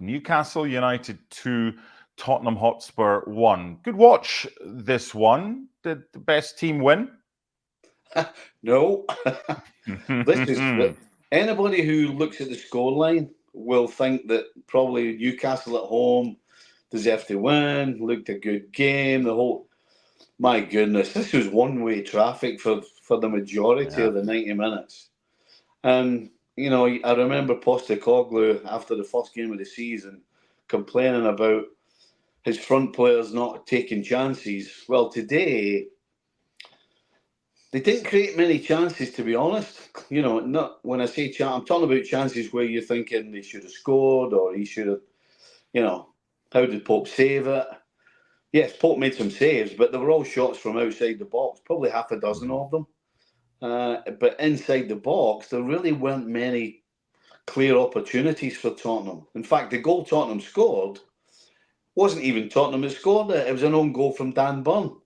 Newcastle United 2, Tottenham Hotspur 1. Good watch, this one. Did the best team win? No. This is anybody who looks at the scoreline will think that probably Newcastle at home deserved to win, looked a good game, the whole... My goodness, this was one-way traffic for the majority of the 90 minutes. And, you know, I remember Postecoglou, after the first game of the season, complaining about his front players not taking chances. Well, today, they didn't create many chances, to be honest. You know, not when I say I'm talking about chances where you're thinking they should have scored or he should have, you know, how did Pope save it? Yes, Pope made some saves, but they were all shots from outside the box, probably half a dozen of them. But inside the box, there really weren't many clear opportunities for Tottenham. In fact, the goal Tottenham scored wasn't even Tottenham that scored it. It was an own goal from Dan Burn.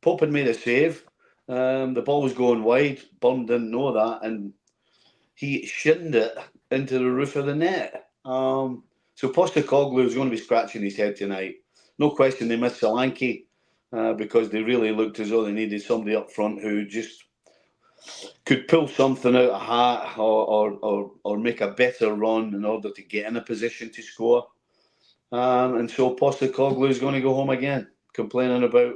Pope had made a save. The ball was going wide. Burn didn't know that, and he shinned it into the roof of the net. So Postecoglou is going to be scratching his head tonight. No question they missed Solanke because they really looked as though they needed somebody up front who just could pull something out of a hat or make a better run in order to get in a position to score. And so Postecoglou is going to go home again, complaining about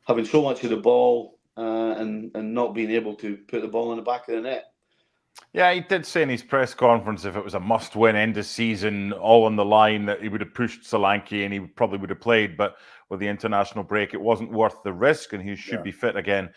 having so much of the ball and not being able to put the ball in the back of the net. Yeah, he did say in his press conference if it was a must-win end of season, all on the line, that he would have pushed Solanke and he probably would have played. But with the international break, it wasn't worth the risk, and he should be fit again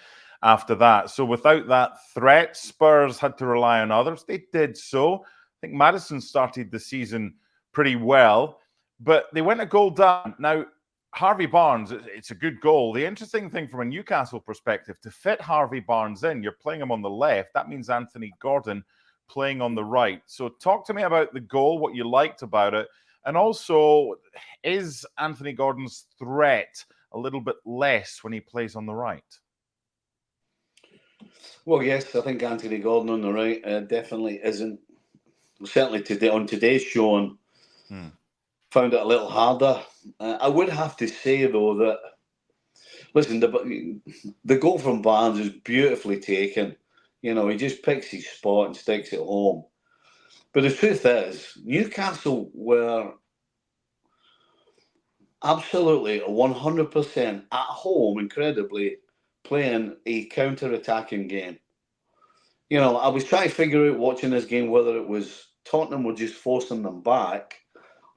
after that. So without that threat, Spurs had to rely on others. They did so. I think Maddison started the season pretty well, but they went a goal down. Now, Harvey Barnes, it's a good goal. The interesting thing from a Newcastle perspective, to fit Harvey Barnes in, you're playing him on the left. That means Anthony Gordon playing on the right. So talk to me about the goal, what you liked about it. And also, is Anthony Gordon's threat a little bit less when he plays on the right? Well, yes, I think Anthony Gordon on the right definitely isn't. Certainly today on today's show, found it a little harder. I would have to say, though, that, listen, the goal from Barnes is beautifully taken. You know, he just picks his spot and sticks it home. But the truth is, Newcastle were absolutely 100% at home, incredibly, playing a counter-attacking game. You know, I was trying to figure out watching this game whether it was Tottenham were just forcing them back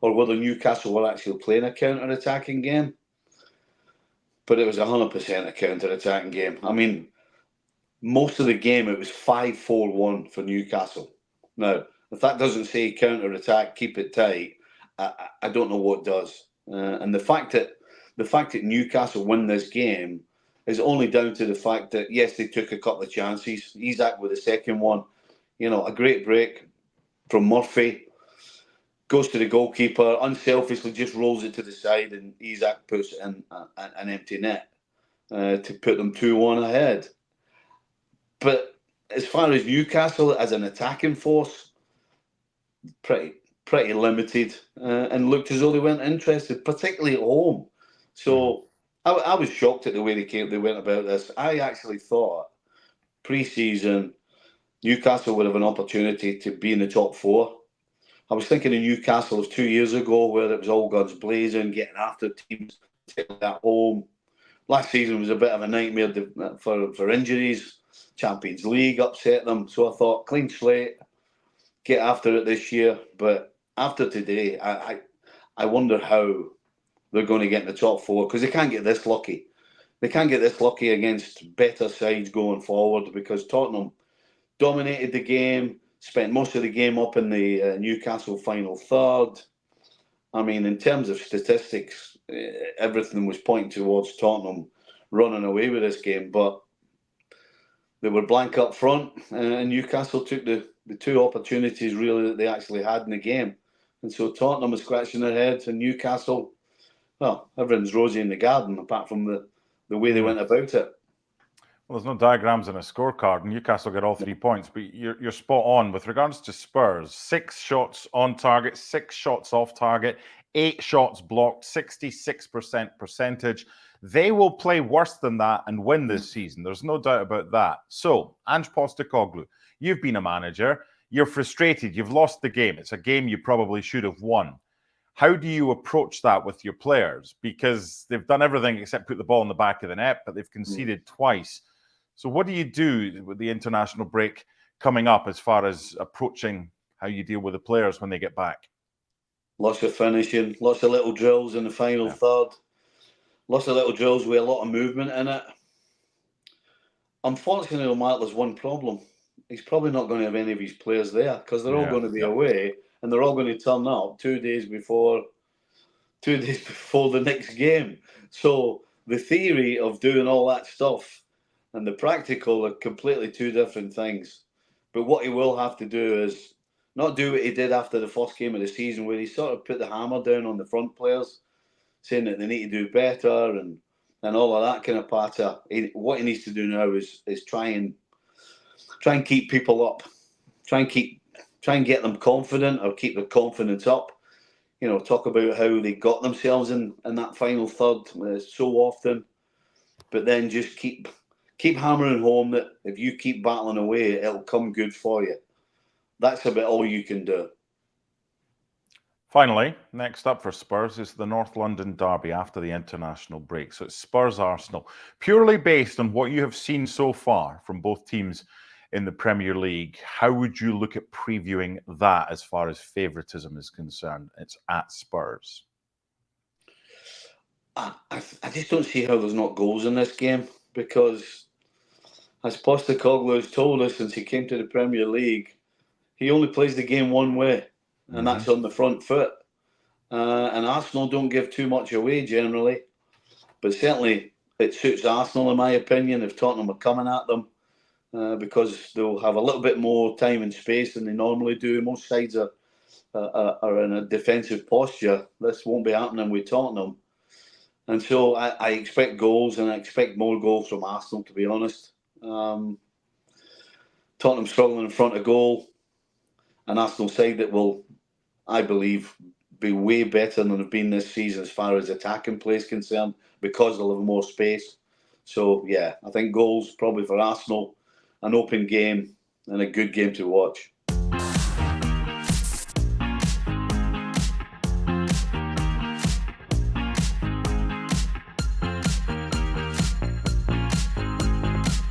or whether Newcastle were actually playing a counter-attacking game. But it was 100% a counter-attacking game. I mean, most of the game it was 5-4-1 for Newcastle. Now, if that doesn't say counter-attack, keep it tight, I don't know what does. And the fact that Newcastle win this game is only down to the fact that, yes, they took a couple of chances. Isak with the second one, you know, a great break from Murphy. Goes to the goalkeeper, unselfishly just rolls it to the side, and Isak puts it in an empty net to put them 2-1 ahead. But as far as Newcastle as an attacking force, pretty limited, and looked as though they weren't interested, particularly at home. So I was shocked at the way they went about this. I actually thought pre-season Newcastle would have an opportunity to be in the top four. I was thinking of Newcastle of 2 years ago, where it was all guns blazing, getting after teams at home. Last season was a bit of a nightmare for injuries. Champions League upset them. So I thought, clean slate, get after it this year. But after today, I wonder how they're going to get in the top four, because they can't get this lucky. They can't get this lucky against better sides going forward, because Tottenham dominated the game, spent most of the game up in the Newcastle final third. I mean, in terms of statistics, everything was pointing towards Tottenham running away with this game, but they were blank up front, and Newcastle took the two opportunities really that they actually had in the game. And so Tottenham was scratching their heads, and Newcastle, well, everyone's rosy in the garden, apart from the way they went about it. Well, there's no diagrams in a scorecard, and Newcastle get all 3 points, but you're spot on. With regards to Spurs, 6 shots on target, 6 shots off target, 8 shots blocked, 66% percentage. They will play worse than that and win this season. There's no doubt about that. So, Ange Postecoglou, you've been a manager. You're frustrated. You've lost the game. It's a game you probably should have won. How do you approach that with your players? Because they've done everything except put the ball in the back of the net, but they've conceded twice. So what do you do with the international break coming up as far as approaching how you deal with the players when they get back? Lots of finishing, lots of little drills in the final third, lots of little drills with a lot of movement in it. Unfortunately, Mark, there's one problem. He's probably not going to have any of his players there because they're all going to be away and they're all going to turn up 2 days before the next game. So the theory of doing all that stuff and the practical are completely two different things. But what he will have to do is not do what he did after the first game of the season, where he sort of put the hammer down on the front players, saying that they need to do better and all of that kind of patter. What he needs to do now is try and keep people up, try and get them confident or keep their confidence up. You know, talk about how they got themselves in that final third so often, but then just keep hammering home that if you keep battling away, it'll come good for you. That's about all you can do. Finally, next up for Spurs is the North London derby after the international break. So it's Spurs-Arsenal. Purely based on what you have seen so far from both teams in the Premier League, how would you look at previewing that as far as favouritism is concerned? It's at Spurs. I just don't see how there's not goals in this game, because as Postecoglou has told us since he came to the Premier League, he only plays the game one way, and that's on the front foot. And Arsenal don't give too much away generally, but certainly it suits Arsenal, in my opinion, if Tottenham are coming at them, because they'll have a little bit more time and space than they normally do. Most sides are in a defensive posture. This won't be happening with Tottenham. And so I expect goals, and I expect more goals from Arsenal, to be honest. Tottenham struggling in front of goal. An Arsenal side that will, I believe, be way better than they've been this season as far as attacking play is concerned, because they'll have more space. So, yeah, I think goals probably for Arsenal, an open game and a good game to watch.